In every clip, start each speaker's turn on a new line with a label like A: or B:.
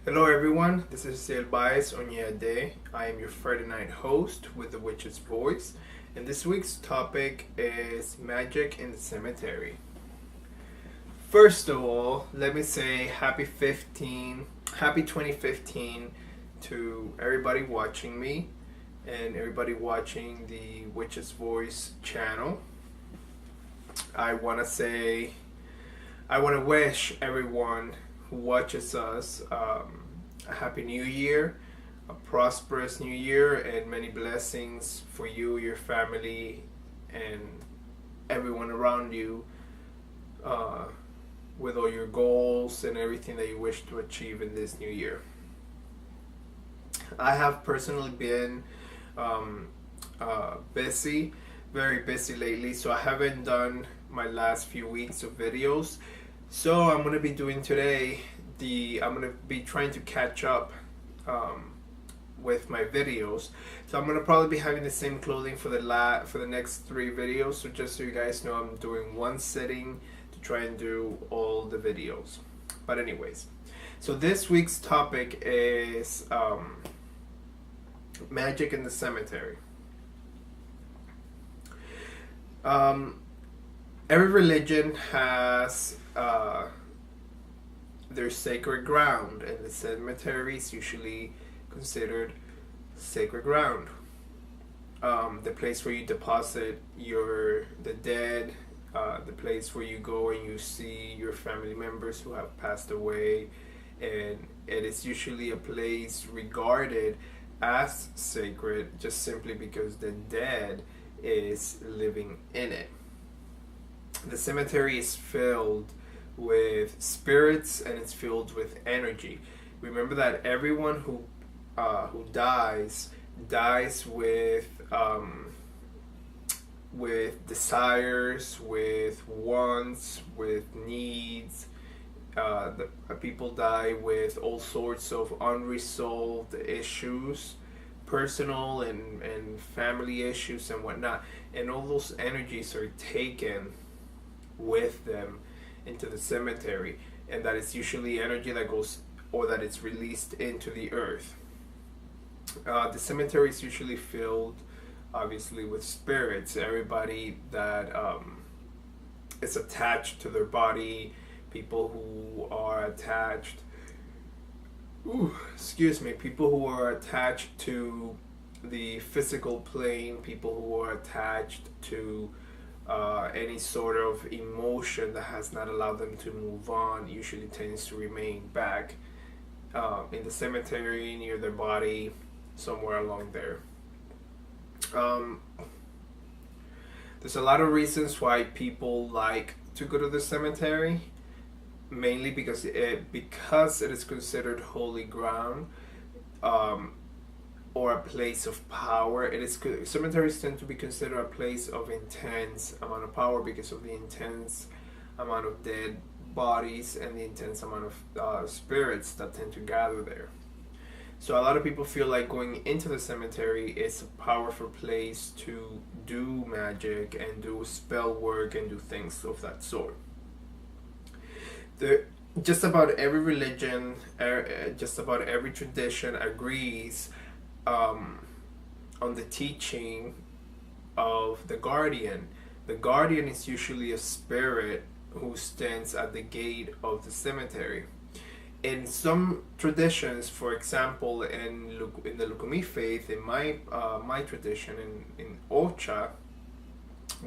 A: Hello everyone, this is Asiel Baez on Day. I am your Friday night host with the Witch's Voice, and this week's topic is Magic in the Cemetery. First of all, let me say happy 2015 to everybody watching me and everybody watching the Witch's Voice channel. I want to wish everyone who watches us a happy new year, a prosperous new year, and many blessings for you, your family, and everyone around you with all your goals and everything that you wish to achieve in this new year. I have personally been busy, very busy lately, so I haven't done my last few weeks of videos. So I'm going to be doing today I'm going to be trying to catch up with my videos. So I'm going to probably be having the same clothing for the next 3 videos. So just so you guys know, I'm doing one sitting to try and do all the videos. But anyways, so this week's topic is Magic in the Cemetery. Every religion has their sacred ground, and the cemetery is usually considered sacred ground. The place where you deposit the dead, the place where you go and you see your family members who have passed away, and it is usually a place regarded as sacred just simply because the dead is living in it. The cemetery is filled with spirits and it's filled with energy. Remember that everyone who dies with desires, with wants, with needs. People die with all sorts of unresolved issues, personal and family issues and whatnot, and all those energies are taken with them into the cemetery, and that is usually energy that goes or that it's released into the earth. The cemetery is usually filled, obviously, with spirits. Everybody that is attached to their body, people who are attached. People who are attached to the physical plane, people who are attached to any sort of emotion that has not allowed them to move on usually tends to remain back in the cemetery near their body, somewhere along there. There's a lot of reasons why people like to go to the cemetery, mainly because it is considered holy ground. Or a place of power. Cemeteries tend to be considered a place of intense amount of power because of the intense amount of dead bodies and the intense amount of spirits that tend to gather there. So a lot of people feel like going into the cemetery is a powerful place to do magic and do spell work and do things of that sort. Just about every religion, just about every tradition agrees on the teaching of the guardian. The guardian is usually a spirit who stands at the gate of the cemetery. In some traditions, for example, in the Lukumi faith, in my tradition, in Ocha,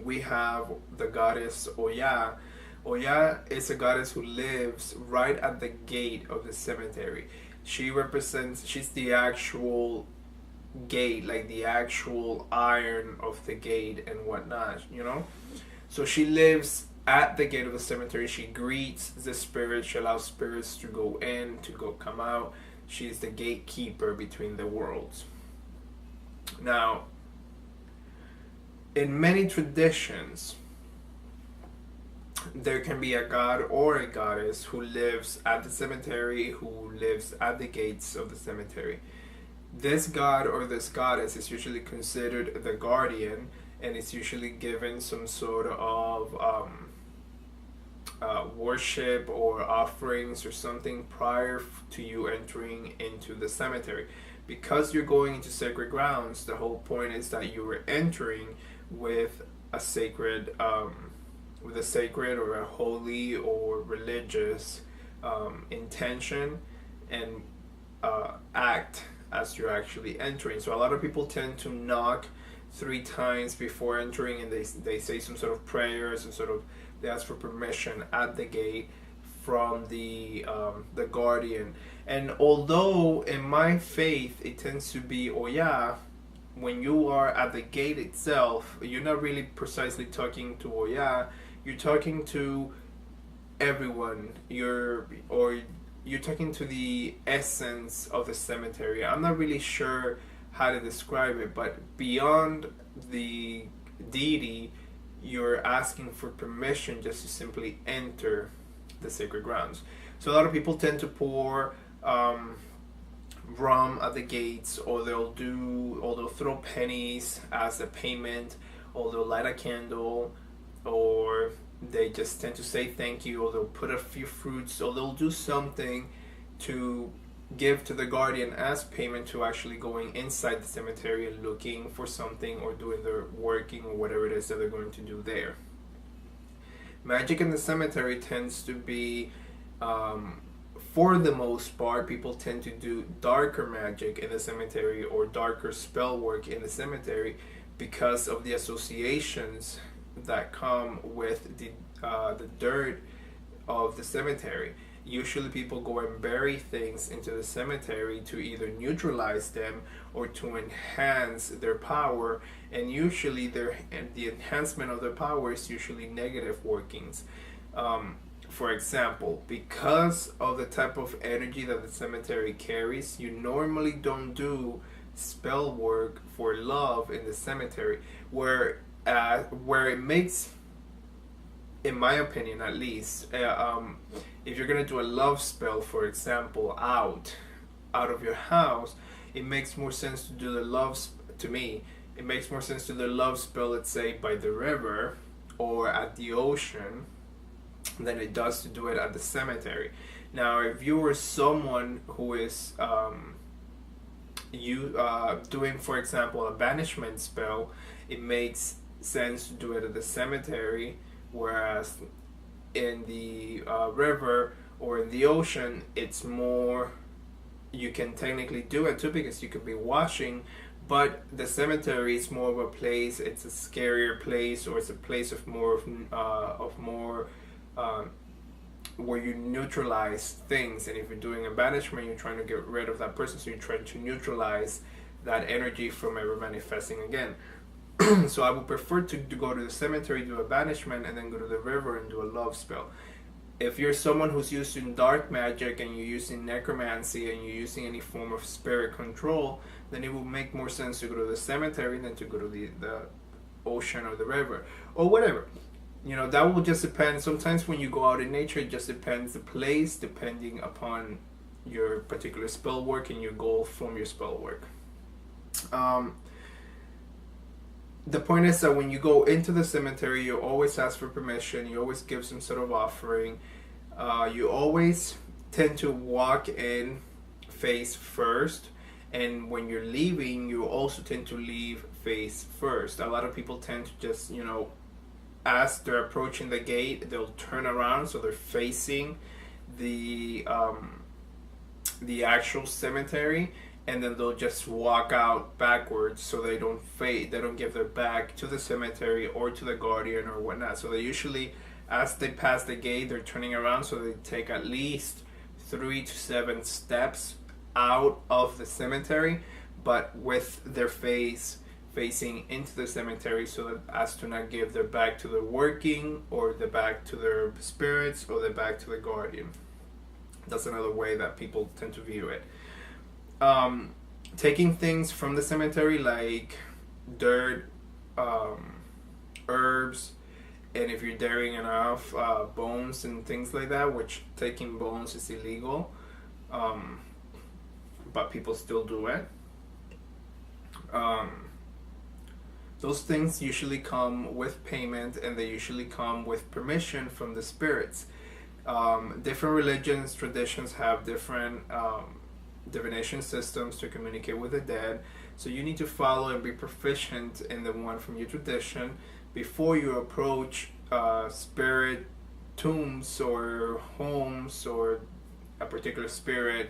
A: we have the goddess Oya. Oya is a goddess who lives right at the gate of the cemetery. She's the actual gate, like the actual iron of the gate and whatnot, So she lives at the gate of the cemetery. She greets the spirits. She allows spirits to go in, to come out. She is the gatekeeper between the worlds. Now, in many traditions, there can be a god or a goddess who lives at the cemetery, who lives at the gates of the cemetery. This god or this goddess is usually considered the guardian, and is usually given some sort of worship or offerings or something prior to you entering into the cemetery. Because you're going into sacred grounds, the whole point is that you were entering with a sacred, or a holy or religious intention and act as you're actually entering. So a lot of people tend to knock 3 times before entering, and they say some sort of prayers and sort of they ask for permission at the gate from the guardian. And although in my faith it tends to be, oh yeah, when you are at the gate itself, you're not really precisely talking to Oya, you're talking to everyone. You're talking to the essence of the cemetery. I'm not really sure how to describe it, but beyond the deity, you're asking for permission just to simply enter the sacred grounds. So a lot of people tend to pour rum at the gates, or they'll throw pennies as a payment, or they'll light a candle, or they just tend to say thank you, or they'll put a few fruits, or they'll do something to give to the guardian as payment to actually going inside the cemetery and looking for something or doing their working or whatever it is that they're going to do there. Magic in the cemetery tends to be, for the most part, people tend to do darker magic in the cemetery or darker spell work in the cemetery because of the associations that come with the dirt of the cemetery. Usually people go and bury things into the cemetery to either neutralize them or to enhance their power, and usually the enhancement of their power is usually negative workings. For example, because of the type of energy that the cemetery carries, you normally don't do spell work for love in the cemetery, where it makes, in my opinion at least, if you're gonna do a love spell, for example, out of your house, it makes more sense to do the it makes more sense to do the love spell, let's say, by the river or at the ocean than it does to do it at the cemetery. Now, if you were someone who is doing, for example, a banishment spell, it makes sense to do it at the cemetery, whereas in the river or in the ocean, it's more, you can technically do it too because you could be washing, but the cemetery is more of a place, it's a scarier place, or it's a place of more where you neutralize things. And if you're doing a banishment, you're trying to get rid of that person, so you're trying to neutralize that energy from ever manifesting again. So I would prefer to go to the cemetery, do a banishment, and then go to the river and do a love spell. If you're someone who's using dark magic and you're using necromancy and you're using any form of spirit control, then it will make more sense to go to the cemetery than to go to the ocean or the river or whatever. You know, that will just depend. Sometimes when you go out in nature, it just depends the place, depending upon your particular spell work and your goal from your spell work. The point is that when you go into the cemetery, you always ask for permission, you always give some sort of offering, you always tend to walk in face first, and when you're leaving, you also tend to leave face first. A lot of people tend to just, as they're approaching the gate, they'll turn around so they're facing the actual cemetery, and then they'll just walk out backwards so they don't give their back to the cemetery or to the guardian or whatnot. So they usually, as they pass the gate, they're turning around, so they take at least 3 to 7 steps out of the cemetery, but with their face facing into the cemetery, so that as to not give their back to the working, or the back to their spirits, or the back to the guardian. That's another way that people tend to view it. Taking things from the cemetery like dirt, herbs, and if you're daring enough, bones and things like that, which taking bones is illegal, but people still do it. Those things usually come with payment, and they usually come with permission from the spirits. Different religions, traditions have different divination systems to communicate with the dead. So you need to follow and be proficient in the one from your tradition before you approach spirit tombs or homes or a particular spirit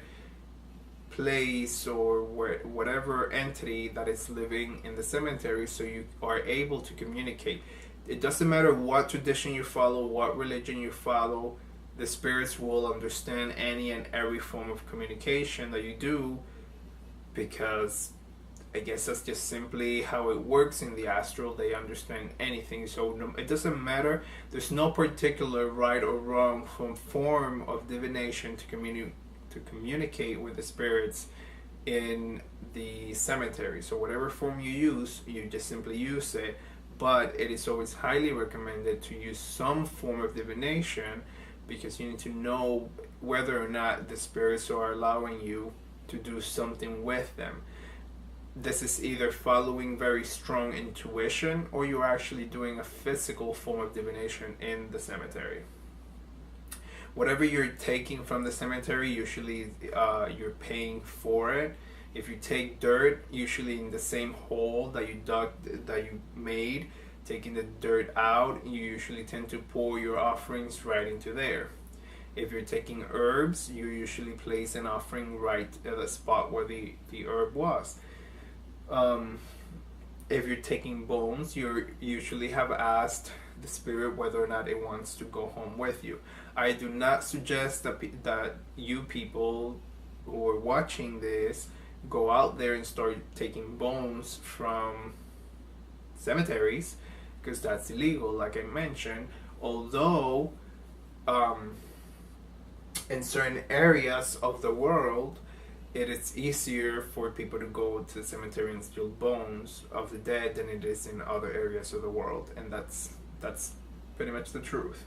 A: place or whatever entity that is living in the cemetery, so you are able to communicate. It doesn't matter what tradition you follow, what religion you follow, the spirits will understand any and every form of communication that you do, because I guess that's just simply how it works in the astral. They understand anything, so it doesn't matter. There's no particular right or wrong form of divination to communicate with the spirits in the cemetery. So whatever form you use, you just simply use it. But it is always highly recommended to use some form of divination, because you need to know whether or not the spirits are allowing you to do something with them. This is either following very strong intuition, or you're actually doing a physical form of divination in the cemetery. Whatever you're taking from the cemetery, usually you're paying for it. If you take dirt, usually in the same hole that you dug, that you made, taking the dirt out, you usually tend to pour your offerings right into there. If you're taking herbs, you usually place an offering right at the spot where the herb was. If you're taking bones, you usually have asked the spirit whether or not it wants to go home with you. I do not suggest that you people who are watching this go out there and start taking bones from cemeteries, because that's illegal, like I mentioned. Although in certain areas of the world, it is easier for people to go to the cemetery and steal bones of the dead than it is in other areas of the world, and that's pretty much the truth.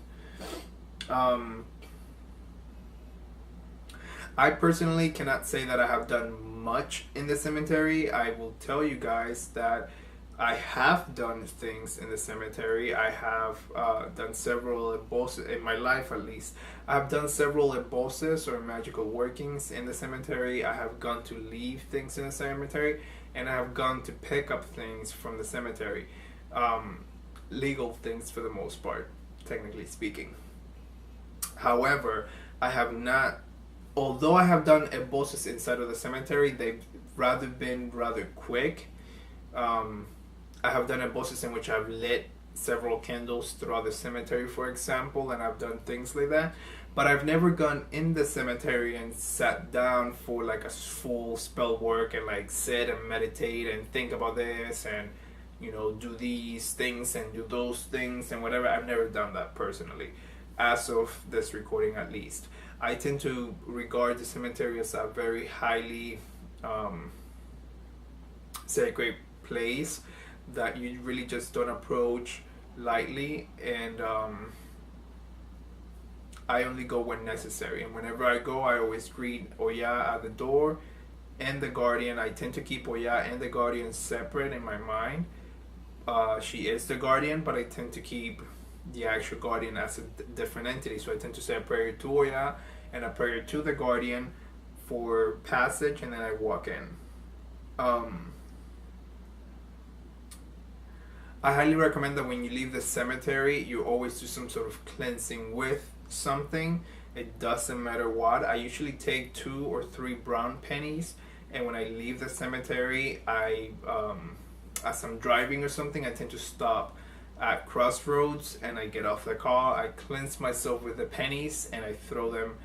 A: I personally cannot say that I have done much in the cemetery. I will tell you guys that I have done things in the cemetery. I have done several embosses in my life, at least. I have done several embosses or magical workings in the cemetery. I have gone to leave things in the cemetery, and I have gone to pick up things from the cemetery. Legal things for the most part, technically speaking. However, I have not, although I have done embosses inside of the cemetery, they've been rather quick. I have done embosses in which I've lit several candles throughout the cemetery, for example, and I've done things like that. But I've never gone in the cemetery and sat down for like a full spell work and like sit and meditate and think about this and, you know, do these things and do those things and whatever. I've never done that personally, as of this recording at least. I tend to regard the cemetery as a very highly sacred place that you really just don't approach lightly, and I only go when necessary. And whenever I go, I always greet Oya at the door and the guardian. I tend to keep Oya and the guardian separate in my mind. She is the guardian, but I tend to keep the actual guardian as a different entity. So I tend to say a prayer to Oya and a prayer to the guardian for passage, and then I walk in. I highly recommend that when you leave the cemetery, you always do some sort of cleansing with something. It doesn't matter what. I usually take 2 or 3 brown pennies, and when I leave the cemetery, as I'm driving or something, I tend to stop at crossroads and I get off the car. I cleanse myself with the pennies and I throw them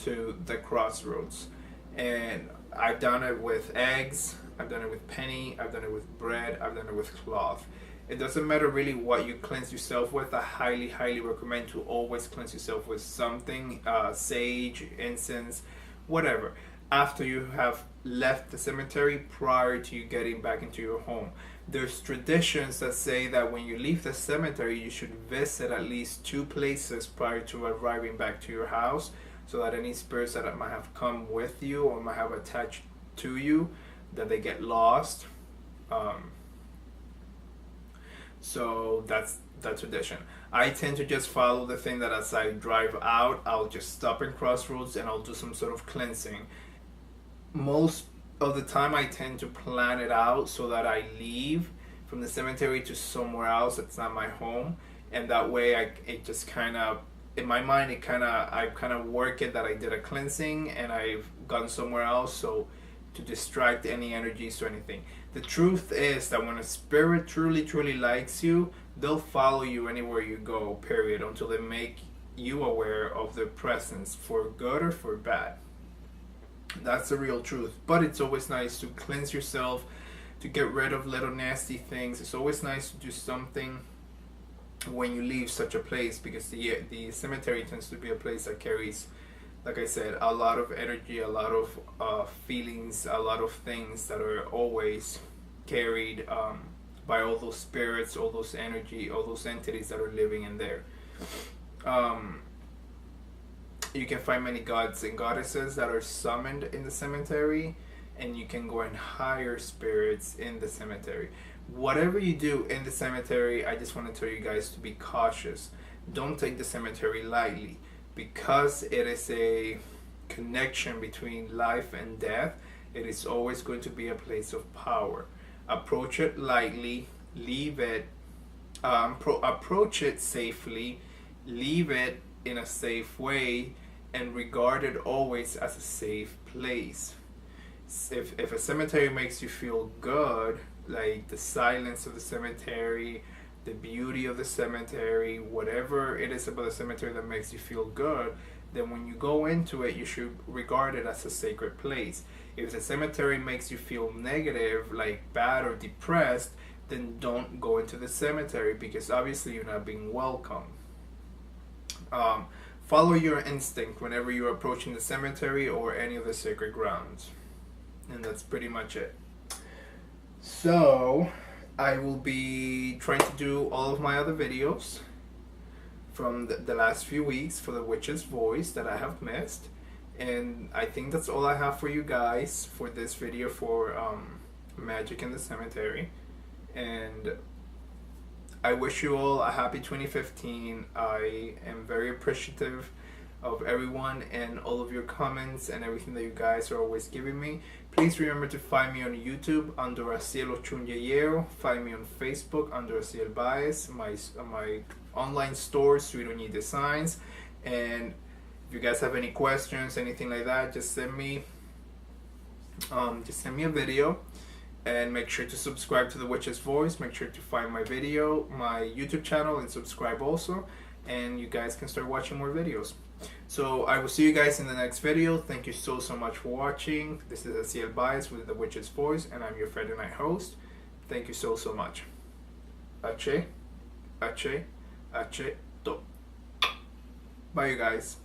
A: to the crossroads. And I've done it with eggs, I've done it with penny, I've done it with bread, I've done it with cloth. It doesn't matter really what you cleanse yourself with. I highly recommend to always cleanse yourself with something, sage, incense, whatever, after you have left the cemetery, prior to you getting back into your home. There's traditions that say that when you leave the cemetery, you should visit at least 2 places prior to arriving back to your house, so that any spirits that might have come with you or might have attached to you, that they get lost. So that's the tradition. I tend to just follow the thing that as I drive out, I'll just stop in crossroads and I'll do some sort of cleansing. Most of the time I tend to plan it out so that I leave from the cemetery to somewhere else that's not my home, and that way it just kind of, in my mind, I kind of work it that I did a cleansing and I've gone somewhere else, so to distract any energies or anything. The truth is that when a spirit truly likes you, they'll follow you anywhere you go, period, until they make you aware of their presence, for good or for bad. That's the real truth. But it's always nice to cleanse yourself, to get rid of little nasty things. It's always nice to do something when you leave such a place, because the cemetery tends to be a place that carries, like I said, a lot of energy, a lot of feelings, a lot of things that are always carried by all those spirits, all those energy, all those entities that are living in there. You can find many gods and goddesses that are summoned in the cemetery, and you can go and hire spirits in the cemetery. Whatever you do in the cemetery, I just want to tell you guys to be cautious. Don't take the cemetery lightly, because it is a connection between life and death. It is always going to be a place of power. Approach it lightly, leave it, approach it safely, leave it in a safe way, and regard it always as a safe place. If a cemetery makes you feel good, like the silence of the cemetery, the beauty of the cemetery, whatever it is about the cemetery that makes you feel good, then when you go into it, you should regard it as a sacred place. If the cemetery makes you feel negative, like bad or depressed, then don't go into the cemetery, because obviously you're not being welcome. Follow your instinct whenever you're approaching the cemetery or any of the sacred grounds. And that's pretty much it. So, I will be trying to do all of my other videos from the last few weeks for the Witch's Voice that I have missed. And I think that's all I have for you guys for this video for Magick in the Cemetery. And I wish you all a happy 2015. I am very appreciative of everyone and all of your comments and everything that you guys are always giving me. Please remember to find me on YouTube under asieloshunyeyeo. Find me on Facebook under Asiel Baez. My online store, Thewitchesvoice Designs. And if you guys have any questions, anything like that, just send me a video. And make sure to subscribe to the Witch's Voice. Make sure to find my video, my YouTube channel, and subscribe also. And you guys can start watching more videos. So I will see you guys in the next video. Thank you so much for watching. This is Asiel Baez with the Witch's Voice, and I'm your Friday night host. Thank you so much. Ache, ache, ache, to. Bye, you guys.